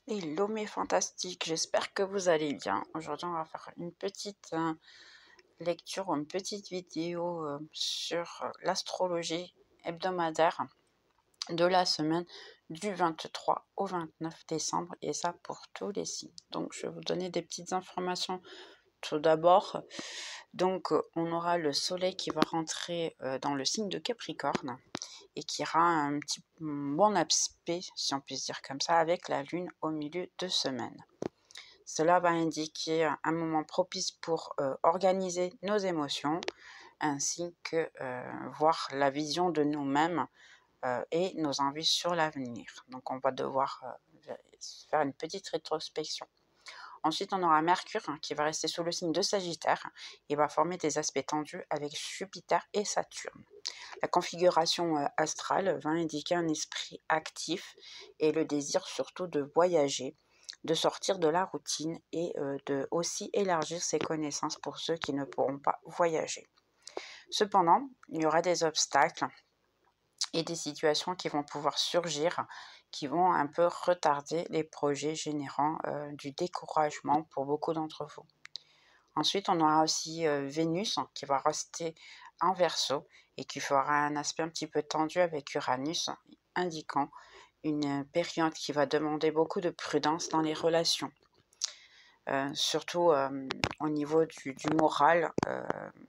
Hello mes fantastiques, j'espère que vous allez bien. Aujourd'hui, on va faire une petite lecture ou une petite vidéo sur l'astrologie hebdomadaire de la semaine du 23 au 29 décembre et ça pour tous les signes. Donc, je vais vous donner des petites informations tout d'abord. Donc, on aura le soleil qui va rentrer dans le signe de Capricorne et qui aura un petit bon aspect, si on peut se dire comme ça, avec la lune au milieu de semaine. Cela va indiquer un moment propice pour organiser nos émotions ainsi que voir la vision de nous-mêmes et nos envies sur l'avenir. Donc on va devoir faire une petite rétrospection. Ensuite, on aura Mercure qui va rester sous le signe de Sagittaire et va former des aspects tendus avec Jupiter et Saturne. La configuration astrale va indiquer un esprit actif et le désir surtout de voyager, de sortir de la routine et de aussi élargir ses connaissances pour ceux qui ne pourront pas voyager. Cependant, il y aura des obstacles et des situations qui vont pouvoir surgir, qui vont un peu retarder les projets générant du découragement pour beaucoup d'entre vous. Ensuite, on aura aussi Vénus qui va rester en Verseau et qui fera un aspect un petit peu tendu avec Uranus, indiquant une période qui va demander beaucoup de prudence dans les relations. Surtout au niveau du moral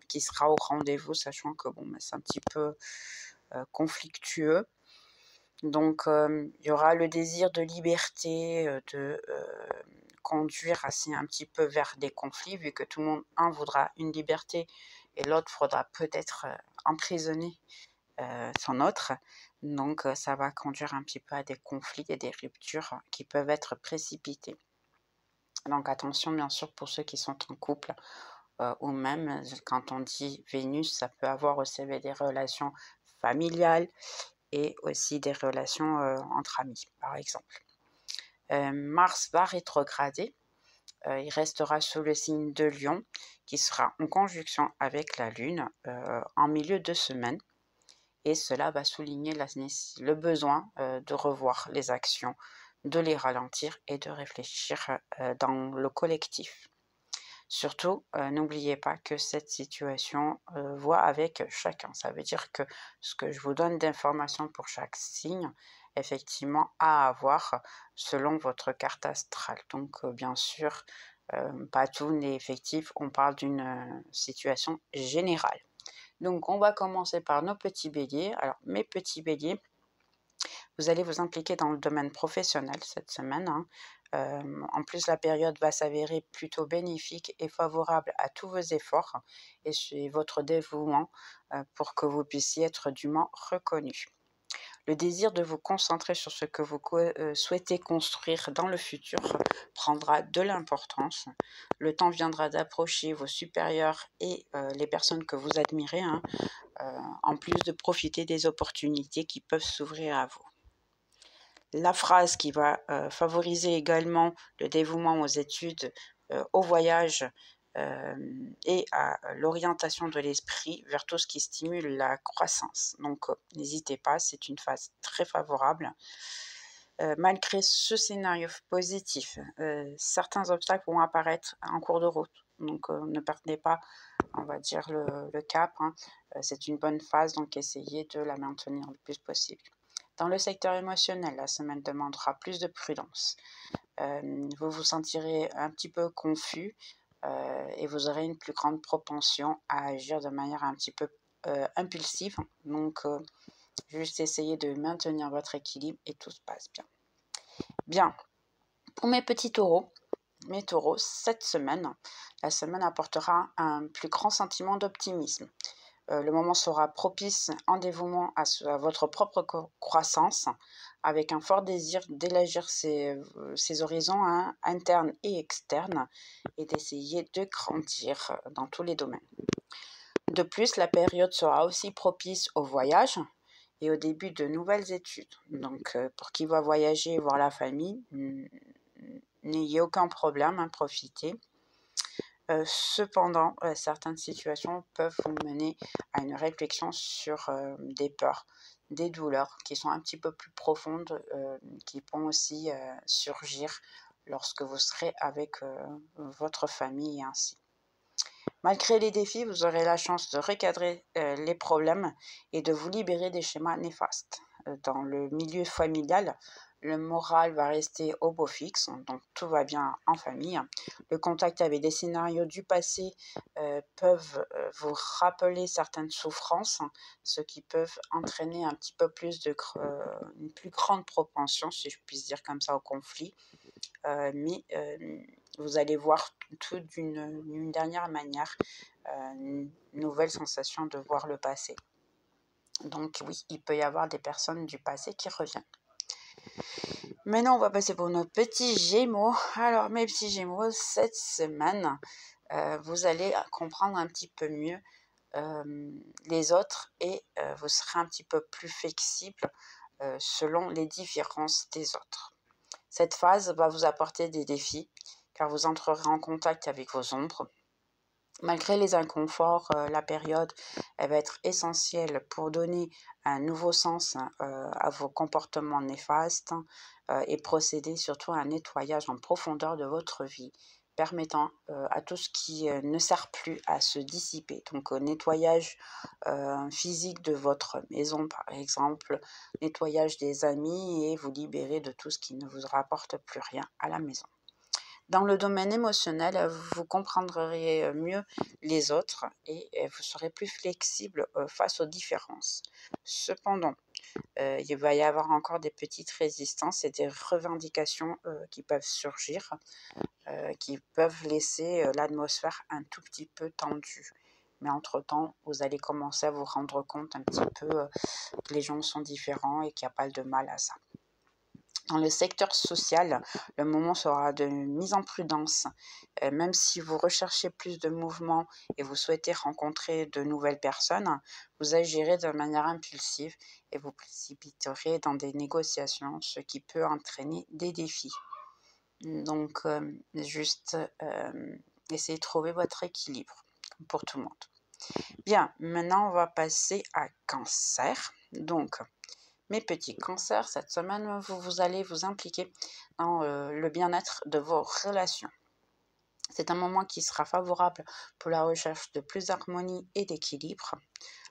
qui sera au rendez-vous, sachant que bon, c'est un petit peu conflictueux. Donc, il y aura le désir de liberté, de conduire assez un petit peu vers des conflits, vu que tout le monde, un, voudra une liberté et l'autre faudra peut-être emprisonner son autre. Donc, ça va conduire un petit peu à des conflits et des ruptures qui peuvent être précipitées. Donc, attention, bien sûr, pour ceux qui sont en couple, ou même, quand on dit Vénus, ça peut avoir aussi des relations familiales, et aussi des relations entre amis, par exemple. Mars va rétrograder. Il restera sous le signe de Lion, qui sera en conjonction avec la Lune en milieu de semaine. Et cela va souligner le besoin de revoir les actions, de les ralentir et de réfléchir dans le collectif. Surtout, n'oubliez pas que cette situation voit avec chacun. Ça veut dire que ce que je vous donne d'informations pour chaque signe, effectivement, à avoir selon votre carte astrale. Donc, bien sûr, pas tout n'est effectif. On parle d'une situation générale. Donc, on va commencer par nos petits béliers. Alors, mes petits béliers, vous allez vous impliquer dans le domaine professionnel cette semaine. En plus, la période va s'avérer plutôt bénéfique et favorable à tous vos efforts et votre dévouement pour que vous puissiez être dûment reconnu. Le désir de vous concentrer sur ce que vous souhaitez construire dans le futur prendra de l'importance. Le temps viendra d'approcher vos supérieurs et les personnes que vous admirez, en plus de profiter des opportunités qui peuvent s'ouvrir à vous. La phrase qui va favoriser également le dévouement aux études, au voyage et à l'orientation de l'esprit vers tout ce qui stimule la croissance. Donc, n'hésitez pas, c'est une phase très favorable. Malgré ce scénario positif, certains obstacles vont apparaître en cours de route. Donc, ne perdez pas, on va dire, le cap. C'est une bonne phase, donc essayez de la maintenir le plus possible. Dans le secteur émotionnel, la semaine demandera plus de prudence. Vous vous sentirez un petit peu confus et vous aurez une plus grande propension à agir de manière un petit peu impulsive. Donc, juste essayez de maintenir votre équilibre et tout se passe bien. Bien, pour mes petits taureaux, cette semaine, la semaine apportera un plus grand sentiment d'optimisme. Le moment sera propice en dévouement à votre propre croissance, avec un fort désir d'élargir ses horizons internes et externes et d'essayer de grandir dans tous les domaines. De plus, la période sera aussi propice au voyage et au début de nouvelles études. Donc, pour qui va voyager et voir la famille, n'ayez aucun problème, profitez. Cependant, certaines situations peuvent vous mener à une réflexion sur des peurs, des douleurs qui sont un petit peu plus profondes, qui vont aussi surgir lorsque vous serez avec votre famille et ainsi. Malgré les défis, vous aurez la chance de recadrer les problèmes et de vous libérer des schémas néfastes. Dans le milieu familial, le moral va rester au beau fixe, donc tout va bien en famille. Le contact avec des scénarios du passé peuvent vous rappeler certaines souffrances, ce qui peut entraîner un petit peu plus une plus grande propension, si je puis dire comme ça, au conflit. Mais vous allez voir tout d'une dernière manière, une nouvelle sensation de voir le passé. Donc oui, il peut y avoir des personnes du passé qui reviennent. Maintenant, on va passer pour nos petits Gémeaux. Alors, mes petits Gémeaux, cette semaine, vous allez comprendre un petit peu mieux les autres et vous serez un petit peu plus flexible selon les différences des autres. Cette phase va vous apporter des défis car vous entrerez en contact avec vos ombres. Malgré les inconforts, la période elle va être essentielle pour donner un nouveau sens à vos comportements néfastes et procéder surtout à un nettoyage en profondeur de votre vie, permettant à tout ce qui ne sert plus à se dissiper. Donc au nettoyage physique de votre maison par exemple, nettoyage des amis et vous libérer de tout ce qui ne vous rapporte plus rien à la maison. Dans le domaine émotionnel, vous comprendrez mieux les autres et vous serez plus flexible face aux différences. Cependant, il va y avoir encore des petites résistances et des revendications qui peuvent surgir, qui peuvent laisser l'atmosphère un tout petit peu tendue. Mais entre-temps, vous allez commencer à vous rendre compte un petit peu que les gens sont différents et qu'il n'y a pas de mal à ça. Dans le secteur social, le moment sera de mise en prudence. Même si vous recherchez plus de mouvement et vous souhaitez rencontrer de nouvelles personnes, vous agirez de manière impulsive et vous précipiterez dans des négociations, ce qui peut entraîner des défis. Donc, juste essayez de trouver votre équilibre pour tout le monde. Bien, maintenant on va passer à Cancer. Donc, mes petits cancers, cette semaine, vous allez vous impliquer dans le bien-être de vos relations. C'est un moment qui sera favorable pour la recherche de plus d'harmonie et d'équilibre.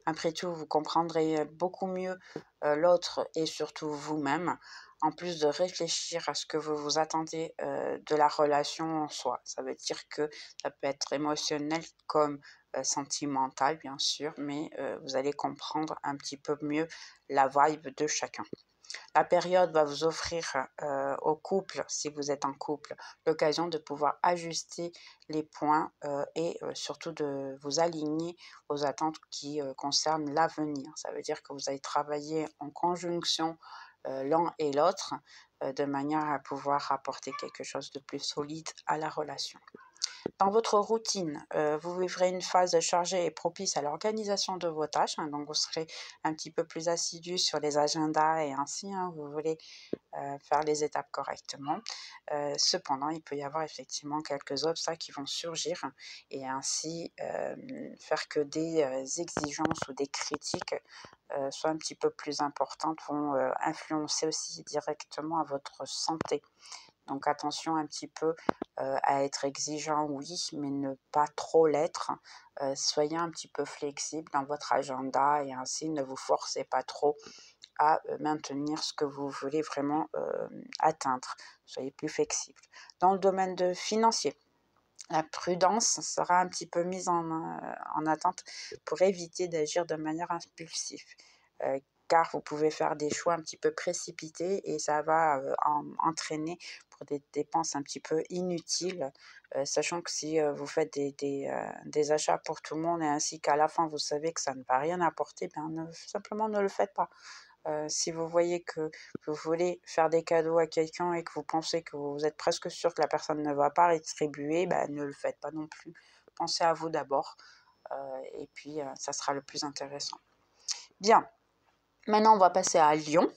Après tout, vous comprendrez beaucoup mieux l'autre et surtout vous-même, en plus de réfléchir à ce que vous vous attendez de la relation en soi. Ça veut dire que ça peut être émotionnel comme sentimental, bien sûr, mais vous allez comprendre un petit peu mieux la vibe de chacun. La période va vous offrir au couple, si vous êtes en couple, l'occasion de pouvoir ajuster les points et surtout de vous aligner aux attentes qui concernent l'avenir. Ça veut dire que vous allez travailler en conjonction l'un et l'autre de manière à pouvoir apporter quelque chose de plus solide à la relation. Dans votre routine, vous vivrez une phase chargée et propice à l'organisation de vos tâches, donc vous serez un petit peu plus assidu sur les agendas et ainsi, vous voulez faire les étapes correctement. Cependant, il peut y avoir effectivement quelques obstacles qui vont surgir et ainsi faire que des exigences ou des critiques soient un petit peu plus importantes, vont influencer aussi directement à votre santé. Donc attention un petit peu à être exigeant, oui, mais ne pas trop l'être. Soyez un petit peu flexible dans votre agenda et ainsi ne vous forcez pas trop à maintenir ce que vous voulez vraiment atteindre. Soyez plus flexible. Dans le domaine financier, la prudence sera un petit peu mise en attente pour éviter d'agir de manière impulsive. Car vous pouvez faire des choix un petit peu précipités et ça va entraîner pour des dépenses un petit peu inutiles, sachant que si vous faites des achats pour tout le monde et ainsi qu'à la fin vous savez que ça ne va rien apporter, simplement ne le faites pas. Si vous voyez que vous voulez faire des cadeaux à quelqu'un et que vous pensez que vous êtes presque sûr que la personne ne va pas rétribuer, ne le faites pas non plus. Pensez à vous d'abord et puis ça sera le plus intéressant. Bien, maintenant on va passer à Lion.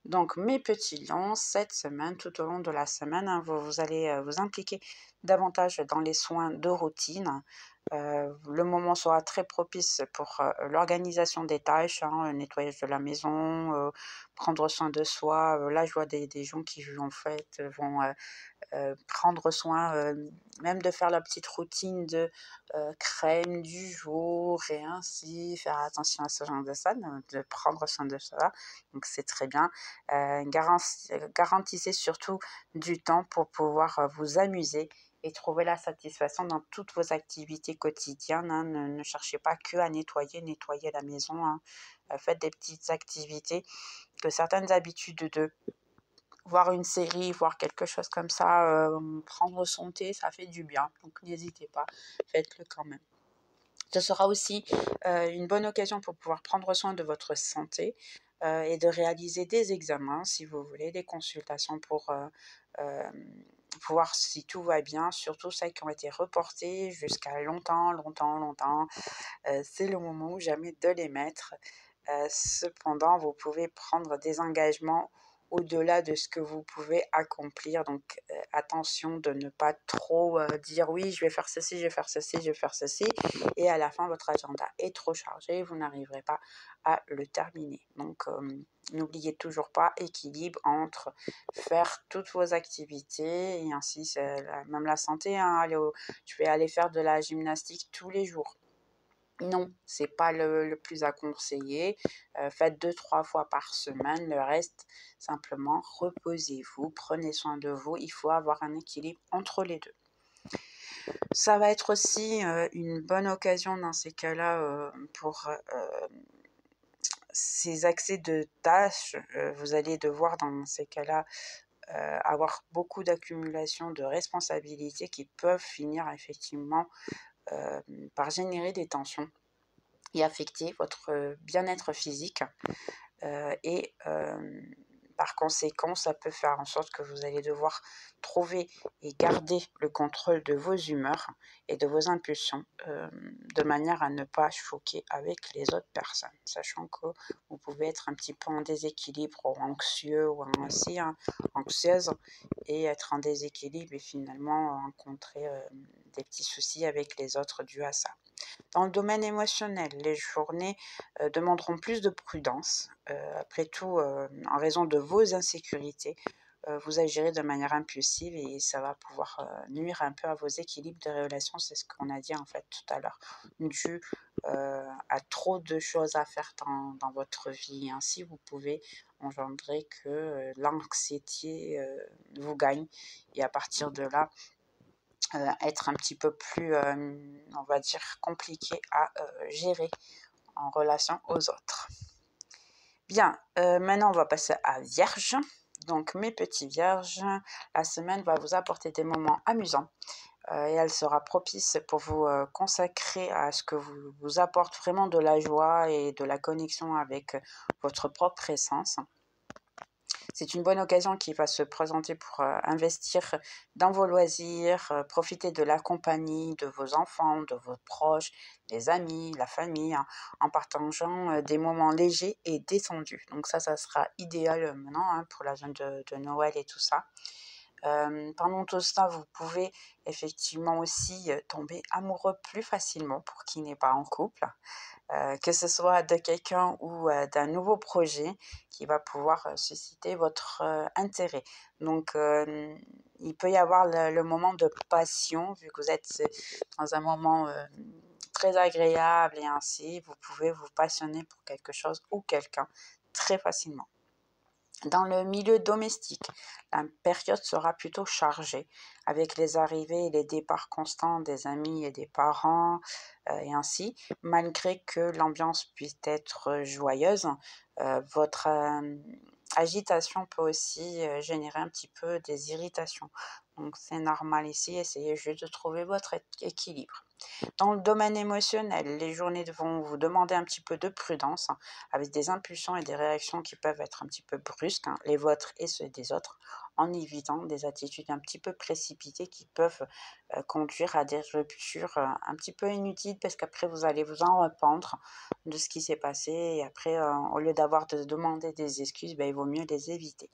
Donc mes petits lions, cette semaine, tout au long de la semaine, vous allez vous impliquer davantage dans les soins de routine. Le moment sera très propice pour l'organisation des tâches, le nettoyage de la maison, prendre soin de soi. Là, je vois des gens qui, en fait, vont prendre soin même de faire la petite routine de crème du jour et ainsi faire attention à ce genre de ça, de prendre soin de soi. Donc c'est très bien. Garantissez surtout du temps pour pouvoir vous amuser et trouver la satisfaction dans toutes vos activités quotidiennes. Ne cherchez pas que à nettoyer la maison. Faites des petites activités, que certaines habitudes de voir une série, voir quelque chose comme ça, prendre son thé, ça fait du bien. Donc n'hésitez pas, faites-le quand même. Ce sera aussi une bonne occasion pour pouvoir prendre soin de votre santé et de réaliser des examens, si vous voulez, des consultations pour voir si tout va bien, surtout celles qui ont été reportées jusqu'à longtemps. C'est le moment ou jamais de les mettre. Cependant, vous pouvez prendre des engagements au-delà de ce que vous pouvez accomplir. Donc, attention de ne pas trop dire oui, je vais faire ceci, je vais faire ceci, je vais faire ceci. Et à la fin, votre agenda est trop chargé, vous n'arriverez pas à le terminer. Donc, n'oubliez toujours pas équilibre entre faire toutes vos activités et ainsi, même la santé. Je vais aller faire de la gymnastique tous les jours. Non, c'est pas le plus à conseiller. Faites 2-3 fois par semaine. Le reste, simplement, reposez-vous, prenez soin de vous. Il faut avoir un équilibre entre les deux. Ça va être aussi une bonne occasion dans ces cas-là pour ces accès de tâches. Vous allez devoir dans ces cas-là avoir beaucoup d'accumulation de responsabilités qui peuvent finir effectivement par générer des tensions et affecter votre bien-être physique. Et par conséquent, ça peut faire en sorte que vous allez devoir trouver et garder le contrôle de vos humeurs et de vos impulsions de manière à ne pas choquer avec les autres personnes, sachant que vous pouvez être un petit peu en déséquilibre ou anxieux ou ainsi anxieuse et être en déséquilibre et finalement rencontrer des petits soucis avec les autres dus à ça. Dans le domaine émotionnel, les journées demanderont plus de prudence. Après tout, en raison de vos insécurités, vous agirez de manière impulsive et ça va pouvoir nuire un peu à vos équilibres de relations. C'est ce qu'on a dit en fait tout à l'heure, dû à trop de choses à faire dans votre vie. Ainsi, vous pouvez engendrer que l'anxiété vous gagne et à partir de là, être un petit peu plus, on va dire, compliqué à gérer en relation aux autres. Bien, maintenant on va passer à Vierge. Donc mes petits Vierges, la semaine va vous apporter des moments amusants et elle sera propice pour vous consacrer à ce que vous apporte vraiment de la joie et de la connexion avec votre propre essence. C'est une bonne occasion qui va se présenter pour investir dans vos loisirs, profiter de la compagnie de vos enfants, de vos proches, des amis, la famille, en partageant des moments légers et détendus. Donc ça sera idéal maintenant pour la zone de Noël et tout ça. Pendant tout ce temps, vous pouvez effectivement aussi tomber amoureux plus facilement pour qui n'est pas en couple. Que ce soit de quelqu'un ou d'un nouveau projet qui va pouvoir susciter votre intérêt. Donc, il peut y avoir le moment de passion, vu que vous êtes dans un moment très agréable et ainsi, vous pouvez vous passionner pour quelque chose ou quelqu'un très facilement. Dans le milieu domestique, la période sera plutôt chargée avec les arrivées et les départs constants des amis et des parents et ainsi. Malgré que l'ambiance puisse être joyeuse, votre agitation peut aussi générer un petit peu des irritations. Donc c'est normal ici, essayez juste de trouver votre équilibre. Dans le domaine émotionnel, les journées vont vous demander un petit peu de prudence, avec des impulsions et des réactions qui peuvent être un petit peu brusques, les vôtres et ceux des autres, en évitant des attitudes un petit peu précipitées qui peuvent conduire à des ruptures un petit peu inutiles parce qu'après vous allez vous en rependre de ce qui s'est passé et après au lieu d'avoir de demander des excuses, il vaut mieux les éviter.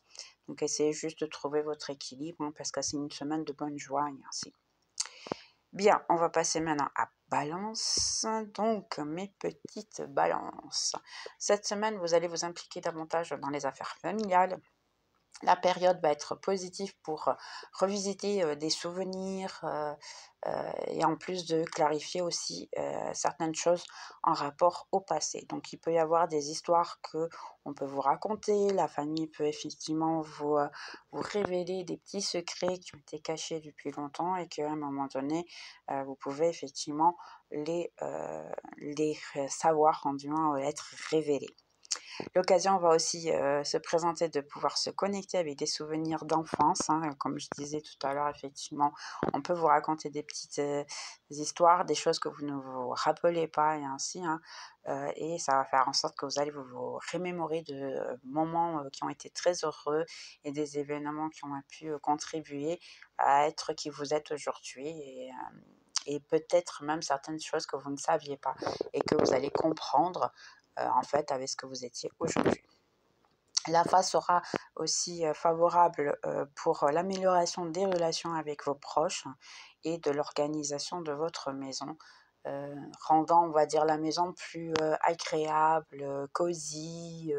Donc essayez juste de trouver votre équilibre parce que c'est une semaine de bonne joie et ainsi. Bien, on va passer maintenant à Balance. Donc, mes petites balances. Cette semaine, vous allez vous impliquer davantage dans les affaires familiales. La période va être positive pour revisiter des souvenirs et en plus de clarifier aussi certaines choses en rapport au passé. Donc il peut y avoir des histoires que on peut vous raconter, la famille peut effectivement vous révéler des petits secrets qui ont été cachés depuis longtemps et qu'à un moment donné, vous pouvez effectivement les savoir, en du moins être révélés. L'occasion va aussi se présenter de pouvoir se connecter avec des souvenirs d'enfance, hein. Comme je disais tout à l'heure, effectivement, on peut vous raconter des petites histoires, des choses que vous ne vous rappelez pas et ainsi, hein. Et ça va faire en sorte que vous allez vous remémorer de moments qui ont été très heureux et des événements qui ont pu contribuer à être qui vous êtes aujourd'hui et peut-être même certaines choses que vous ne saviez pas et que vous allez comprendre en fait avec ce que vous étiez aujourd'hui. La phase sera aussi favorable pour l'amélioration des relations avec vos proches et de l'organisation de votre maison, rendant, on va dire, la maison plus agréable, cosy,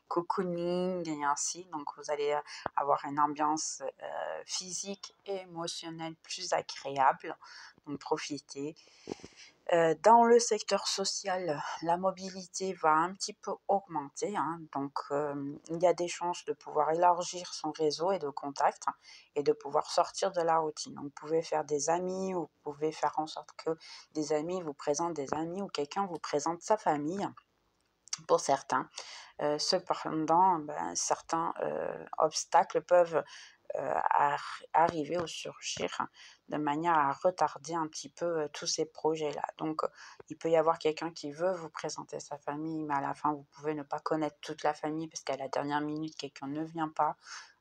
cocooning et ainsi. Donc, vous allez avoir une ambiance physique et émotionnelle plus agréable. Donc, profitez. Dans le secteur social, la mobilité va un petit peu augmenter, hein, donc il y a des chances de pouvoir élargir son réseau et de contacts et de pouvoir sortir de la routine. Donc, vous pouvez faire des amis ou vous pouvez faire en sorte que des amis vous présentent des amis ou quelqu'un vous présente sa famille pour certains. Cependant, certains obstacles peuvent arriver ou surgir de manière à retarder un petit peu tous ces projets-là. Donc, il peut y avoir quelqu'un qui veut vous présenter sa famille, mais à la fin, vous pouvez ne pas connaître toute la famille parce qu'à la dernière minute, quelqu'un ne vient pas.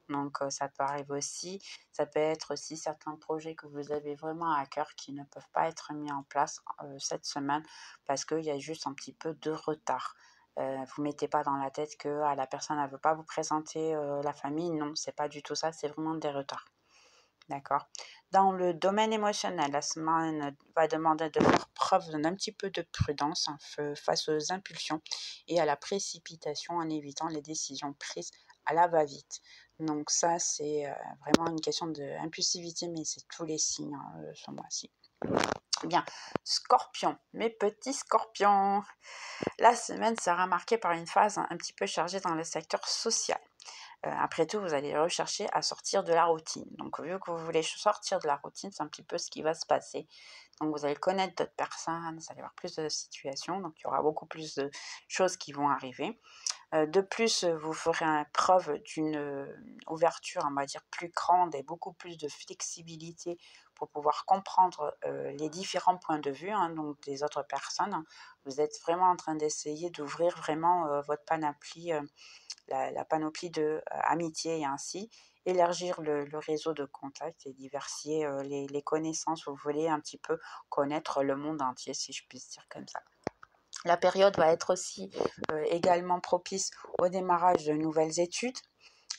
Donc, ça peut arriver aussi. Ça peut être aussi certains projets que vous avez vraiment à cœur qui ne peuvent pas être mis en place cette semaine parce qu'il y a juste un petit peu de retard. Vous ne mettez pas dans la tête que la personne ne veut pas vous présenter la famille. Non, c'est pas du tout ça, c'est vraiment des retards. D'accord. Dans le domaine émotionnel, la semaine va demander de faire preuve d'un petit peu de prudence face aux impulsions et à la précipitation en évitant les décisions prises à la va-vite. Donc ça, c'est vraiment une question d'impulsivité, mais c'est tous les signes ce mois-ci. Bien, Scorpion, mes petits scorpions. La semaine sera marquée par une phase un petit peu chargée dans le secteur social. Après tout, vous allez rechercher à sortir de la routine. Donc, vu que vous voulez sortir de la routine, c'est un petit peu ce qui va se passer. Donc, vous allez connaître d'autres personnes, vous allez avoir plus de situations, donc il y aura beaucoup plus de choses qui vont arriver. De plus, vous ferez preuve d'une ouverture, on va dire, plus grande et beaucoup plus de flexibilité pour pouvoir comprendre les différents points de vue, hein, donc des autres personnes. Vous êtes vraiment en train d'essayer d'ouvrir vraiment votre panoplie, la panoplie de amitié et ainsi élargir le réseau de contacts et diversifier les connaissances. Vous voulez un petit peu connaître le monde entier, si je puis dire comme ça. La période va être aussi également propice au démarrage de nouvelles études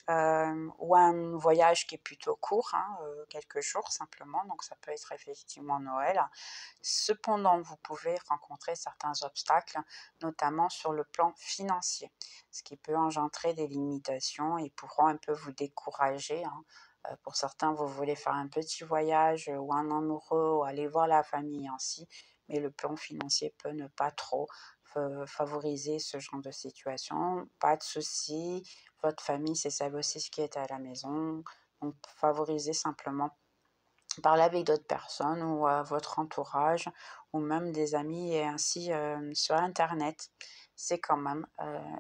ou un voyage qui est plutôt court, hein, quelques jours simplement, donc ça peut être effectivement Noël. Cependant, vous pouvez rencontrer certains obstacles, notamment sur le plan financier, ce qui peut engendrer des limitations et pourront un peu vous décourager, hein. Pour certains, vous voulez faire un petit voyage ou un an heureux ou aller voir la famille ainsi, mais le plan financier peut ne pas trop favoriser ce genre de situation. Pas de souci, votre famille, c'est celle aussi qui est à la maison. Donc, favorisez simplement parler avec d'autres personnes ou votre entourage ou même des amis et ainsi sur Internet. C'est quand même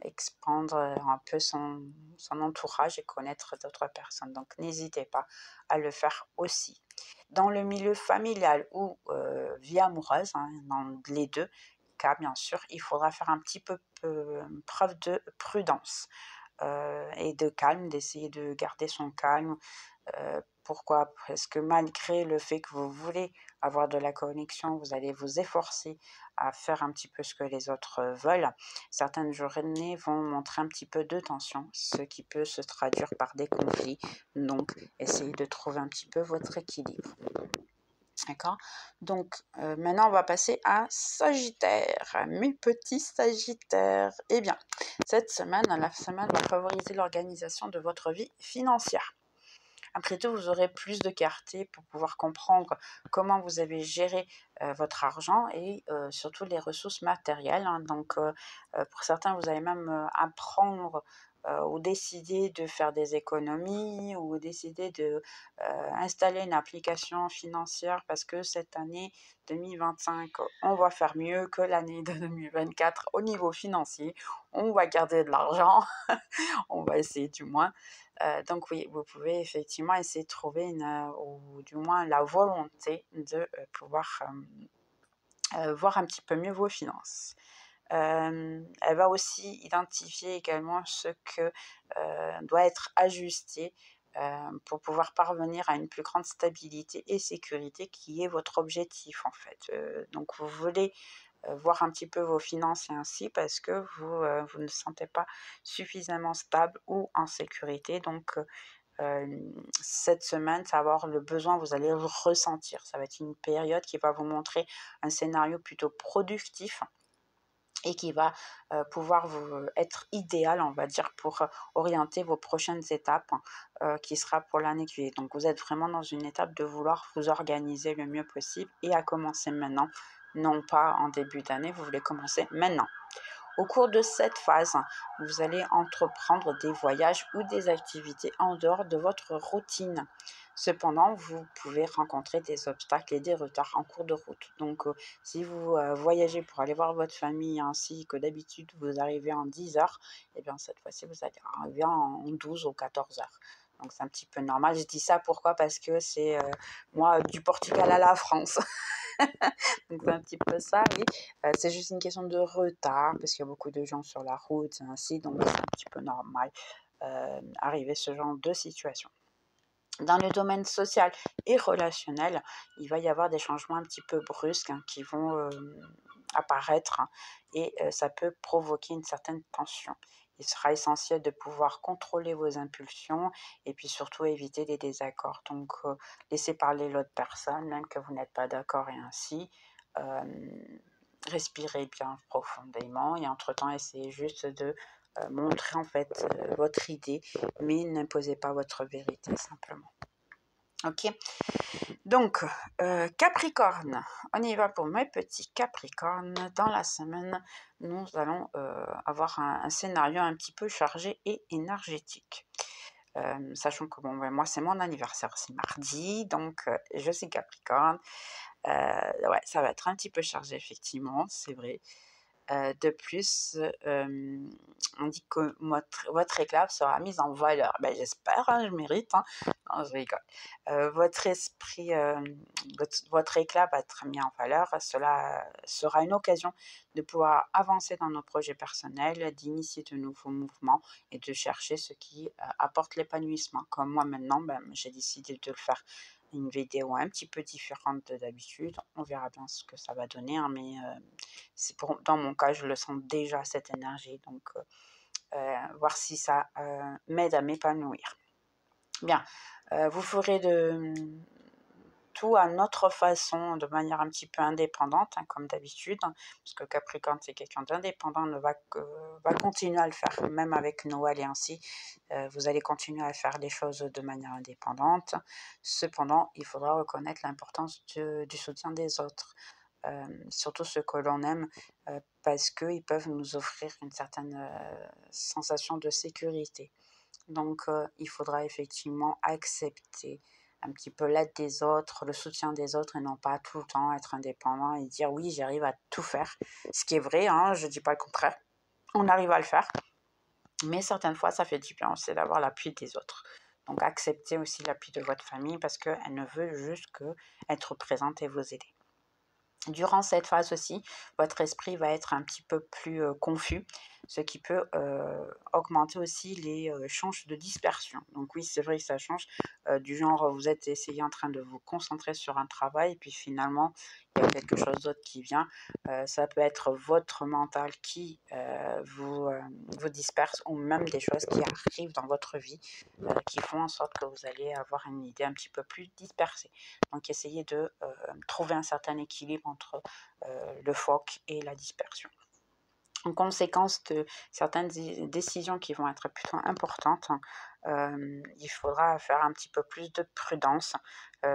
expandre un peu son entourage et connaître d'autres personnes. Donc, n'hésitez pas à le faire aussi. Dans le milieu familial ou vie amoureuse, hein, dans les deux cas, bien sûr, il faudra faire un petit peu preuve de prudence et de calme, d'essayer de garder son calme. Pourquoi? Parce que malgré le fait que vous voulez avoir de la connexion, vous allez vous efforcer à faire un petit peu ce que les autres veulent. Certaines journées vont montrer un petit peu de tension, ce qui peut se traduire par des conflits. Donc, essayez de trouver un petit peu votre équilibre. D'accord? Donc, maintenant, on va passer à Sagittaire. Mes petits Sagittaires. Eh bien, cette semaine, la semaine va favoriser l'organisation de votre vie financière. Après tout, vous aurez plus de clarté pour pouvoir comprendre comment vous avez géré votre argent et surtout les ressources matérielles, hein. Donc, pour certains, vous allez même apprendre ou décider de faire des économies ou décider de installer une application financière parce que cette année 2025, on va faire mieux que l'année de 2024 au niveau financier. On va garder de l'argent, on va essayer du moins. Donc oui, vous pouvez effectivement essayer de trouver ou du moins la volonté de pouvoir voir un petit peu mieux vos finances. Elle va aussi identifier également ce que doit être ajusté pour pouvoir parvenir à une plus grande stabilité et sécurité qui est votre objectif en fait. Donc vous voulez voir un petit peu vos finances et ainsi parce que vous ne sentez pas suffisamment stable ou en sécurité. Donc cette semaine, ça va avoir le besoin, vous allez le ressentir. Ça va être une période qui va vous montrer un scénario plutôt productif et qui va pouvoir être idéal, on va dire, pour orienter vos prochaines étapes qui sera pour l'année qui vient. Donc vous êtes vraiment dans une étape de vouloir vous organiser le mieux possible et à commencer maintenant, non pas en début d'année, vous voulez commencer maintenant. Au cours de cette phase, vous allez entreprendre des voyages ou des activités en dehors de votre routine. Cependant, vous pouvez rencontrer des obstacles et des retards en cours de route. Donc, si vous voyagez pour aller voir votre famille ainsi que d'habitude vous arrivez en 10 heures, et bien cette fois-ci vous allez arriver en 12 ou 14 heures. Donc c'est un petit peu normal. Je dis ça pourquoi? Parce que c'est moi du Portugal à la France. Donc c'est un petit peu ça, oui. C'est juste une question de retard parce qu'il y a beaucoup de gens sur la route et ainsi, donc c'est un petit peu normal arriver ce genre de situation. Dans le domaine social et relationnel, il va y avoir des changements un petit peu brusques qui vont apparaître et ça peut provoquer une certaine tension. Il sera essentiel de pouvoir contrôler vos impulsions et puis surtout éviter les désaccords. Donc, laissez parler l'autre personne, même que vous n'êtes pas d'accord et ainsi. Respirez bien profondément et entre-temps, essayez juste de montrer en fait votre idée, mais n'imposez pas votre vérité simplement. Ok, donc Capricorne, on y va pour mes petits Capricornes. Dans la semaine, nous allons avoir un scénario un petit peu chargé et énergétique. Sachant que bon, ben, moi c'est mon anniversaire, c'est mardi, donc je suis Capricorne. Ouais, ça va être un petit peu chargé effectivement, c'est vrai. De plus, on dit que votre éclat sera mise en valeur. Ben, j'espère, hein, je mérite. Hein. Non, je rigole. Votre esprit, votre éclat va être mis en valeur. Cela sera une occasion de pouvoir avancer dans nos projets personnels, d'initier de nouveaux mouvements et de chercher ce qui apporte l'épanouissement. Comme moi maintenant, ben, j'ai décidé de le faire une vidéo un petit peu différente de d'habitude. On verra bien ce que ça va donner, hein, mais dans mon cas, je le sens déjà cette énergie. Donc, voir si ça m'aide à m'épanouir. Bien, vous ferez tout à notre façon, de manière un petit peu indépendante, hein, comme d'habitude, hein, parce que Capricorne, c'est quelqu'un d'indépendant, va continuer à le faire, même avec Noël et ainsi. Vous allez continuer à faire les choses de manière indépendante. Cependant, il faudra reconnaître l'importance du soutien des autres, surtout ceux que l'on aime, parce qu'ils peuvent nous offrir une certaine sensation de sécurité. Donc, il faudra effectivement accepter un petit peu l'aide des autres, le soutien des autres et non pas tout le temps être indépendant et dire oui, j'arrive à tout faire. Ce qui est vrai, hein, je ne dis pas le contraire. On arrive à le faire. Mais certaines fois, ça fait du bien aussi d'avoir l'appui des autres. Donc, acceptez aussi l'appui de votre famille parce qu'elle ne veut juste que être présente et vous aider. Durant cette phase aussi, votre esprit va être un petit peu plus confus ce qui peut augmenter aussi les chances de dispersion. Donc oui, c'est vrai que ça change, du genre vous êtes essayé en train de vous concentrer sur un travail et puis finalement il y a quelque chose d'autre qui vient. Ça peut être votre mental qui vous disperse ou même des choses qui arrivent dans votre vie qui font en sorte que vous allez avoir une idée un petit peu plus dispersée. Donc essayez de trouver un certain équilibre entre le foc et la dispersion. En conséquence de certaines décisions qui vont être plutôt importantes, il faudra faire un petit peu plus de prudence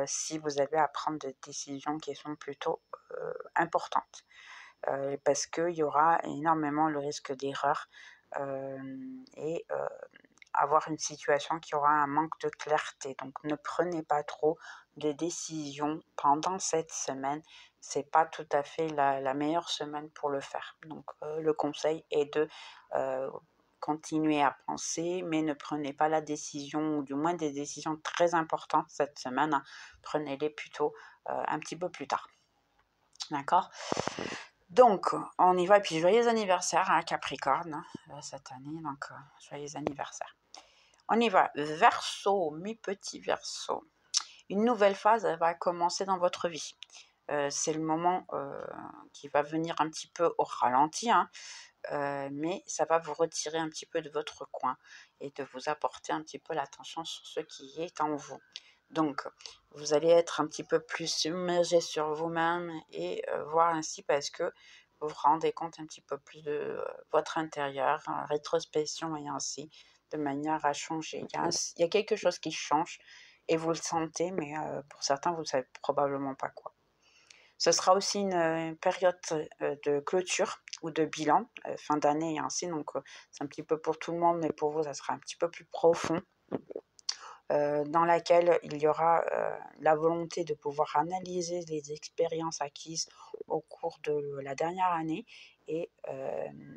si vous avez à prendre des décisions qui sont plutôt importantes. Parce qu'il y aura énormément le risque d'erreur et avoir une situation qui aura un manque de clarté. Donc ne prenez pas trop de décisions pendant cette semaine. C'est pas tout à fait la meilleure semaine pour le faire. Donc le conseil est de continuer à penser, mais ne prenez pas la décision, ou du moins des décisions très importantes cette semaine. Hein. Prenez-les plutôt un petit peu plus tard. D'accord? Donc, on y va. Et puis, joyeux anniversaire à Capricorne cette année. Donc, joyeux anniversaire. On y va. Verseau, mes petits Verseaux. Une nouvelle phase va commencer dans votre vie. C'est le moment qui va venir un petit peu au ralenti, hein, mais ça va vous retirer un petit peu de votre coin et de vous apporter un petit peu l'attention sur ce qui est en vous. Donc, vous allez être un petit peu plus submergé sur vous-même et voir ainsi parce que vous vous rendez compte un petit peu plus de votre intérieur, rétrospection et ainsi, de manière à changer. Il y a quelque chose qui change et vous le sentez, mais pour certains, vous ne savez probablement pas quoi. Ce sera aussi une période de clôture ou de bilan, fin d'année et ainsi, donc c'est un petit peu pour tout le monde, mais pour vous, ça sera un petit peu plus profond, dans laquelle il y aura la volonté de pouvoir analyser les expériences acquises au cours de la dernière année et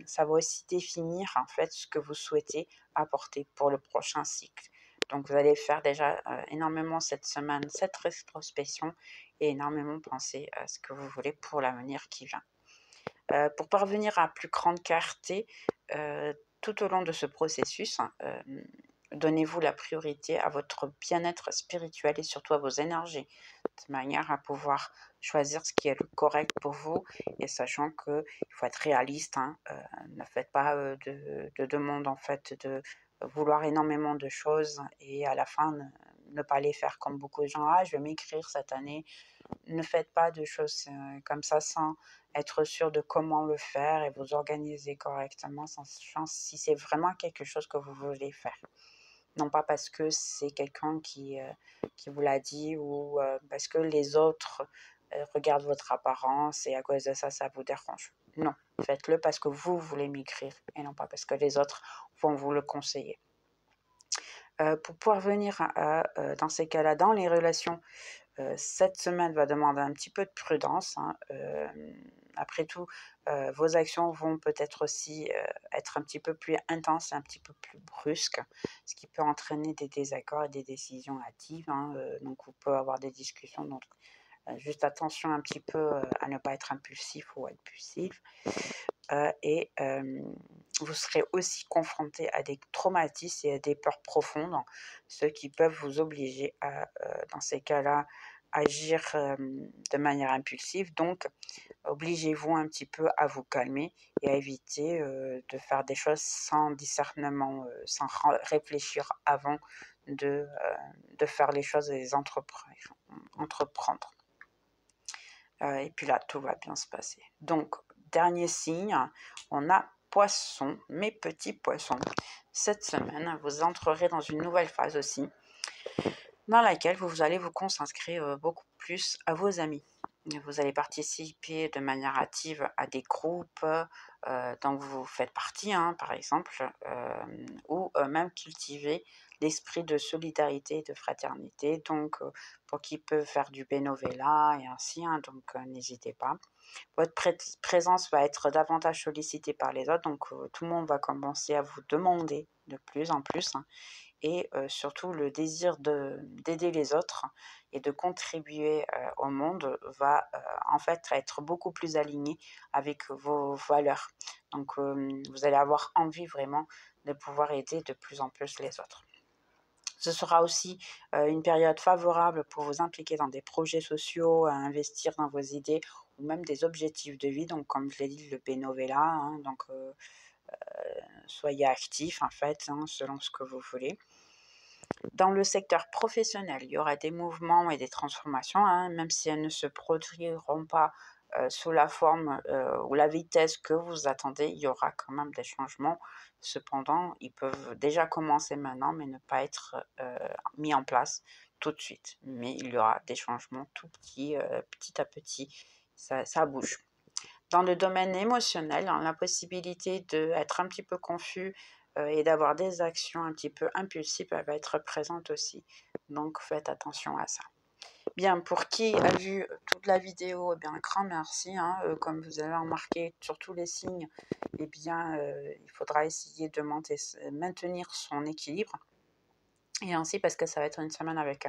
ça va aussi définir en fait ce que vous souhaitez apporter pour le prochain cycle. Donc vous allez faire déjà énormément cette semaine, cette rétrospection et énormément penser à ce que vous voulez pour l'avenir qui vient. Pour parvenir à plus grande clarté, tout au long de ce processus, donnez-vous la priorité à votre bien-être spirituel et surtout à vos énergies, de manière à pouvoir choisir ce qui est le correct pour vous et sachant qu'il faut être réaliste, hein, ne faites pas de demande en fait de vouloir énormément de choses et à la fin ne pas les faire comme beaucoup de gens. Ah, je vais m'écrire cette année. Ne faites pas de choses comme ça sans être sûr de comment le faire et vous organiser correctement, sachant si c'est vraiment quelque chose que vous voulez faire. Non pas parce que c'est quelqu'un qui vous l'a dit ou parce que les autres regardent votre apparence et à cause de ça, ça vous dérange. Non, faites-le parce que vous voulez m'écrire et non pas parce que les autres vont vous le conseiller. Pour pouvoir venir dans ces cas-là, dans les relations, cette semaine va demander un petit peu de prudence. Hein. Après tout, vos actions vont peut-être aussi être un petit peu plus intenses et un petit peu plus brusques, ce qui peut entraîner des désaccords et des décisions hâtives. Hein. Donc, vous pouvez avoir des discussions. Donc, juste attention un petit peu à ne pas être impulsif ou impulsif. Et vous serez aussi confronté à des traumatismes et à des peurs profondes, ce qui peuvent vous obliger à, dans ces cas-là, agir de manière impulsive. Donc, obligez-vous un petit peu à vous calmer et à éviter de faire des choses sans discernement, sans réfléchir avant de faire les choses et les entreprendre. Et puis là, tout va bien se passer. Donc, dernier signe, on a Poisson, mes petits poissons. Cette semaine, vous entrerez dans une nouvelle phase aussi, dans laquelle vous allez vous consacrer beaucoup plus à vos amis. Vous allez participer de manière active à des groupes dont vous faites partie, hein, par exemple, ou même cultiver l'esprit de solidarité et de fraternité, donc pour qui peut faire du bénévolat et ainsi, hein, donc n'hésitez pas. Votre présence va être davantage sollicitée par les autres, donc tout le monde va commencer à vous demander de plus en plus, hein, et surtout le désir d'aider les autres et de contribuer au monde va en fait être beaucoup plus aligné avec vos valeurs. Donc vous allez avoir envie vraiment de pouvoir aider de plus en plus les autres. Ce sera aussi une période favorable pour vous impliquer dans des projets sociaux, à investir dans vos idées ou même des objectifs de vie. Donc comme je l'ai dit, le bénévolat, hein, donc soyez actifs en fait, hein, selon ce que vous voulez. Dans le secteur professionnel, il y aura des mouvements et des transformations, hein, même si elles ne se produiront pas sous la forme ou la vitesse que vous attendez, il y aura quand même des changements. Cependant, ils peuvent déjà commencer maintenant, mais ne pas être mis en place tout de suite. Mais il y aura des changements tout petits, petit à petit, ça bouge. Dans le domaine émotionnel, hein, la possibilité d'être un petit peu confus et d'avoir des actions un petit peu impulsives, elle va être présente aussi. Donc faites attention à ça. Bien, pour qui a vu toute la vidéo, eh bien, un grand merci. Hein, comme vous avez remarqué, sur tous les signes, eh bien, il faudra essayer de maintenir son équilibre. Et ainsi, parce que ça va être une semaine avec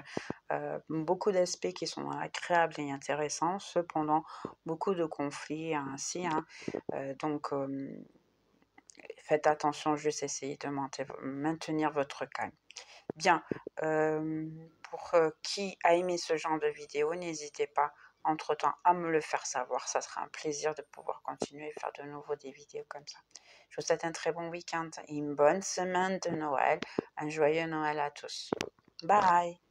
beaucoup d'aspects qui sont agréables et intéressants, cependant beaucoup de conflits ainsi. Hein, donc, faites attention, juste essayez de maintenir votre calme. Bien, pour qui a aimé ce genre de vidéo, n'hésitez pas entre-temps à me le faire savoir. Ça sera un plaisir de pouvoir continuer et faire de nouveau des vidéos comme ça. Je vous souhaite un très bon week-end et une bonne semaine de Noël. Un joyeux Noël à tous. Bye!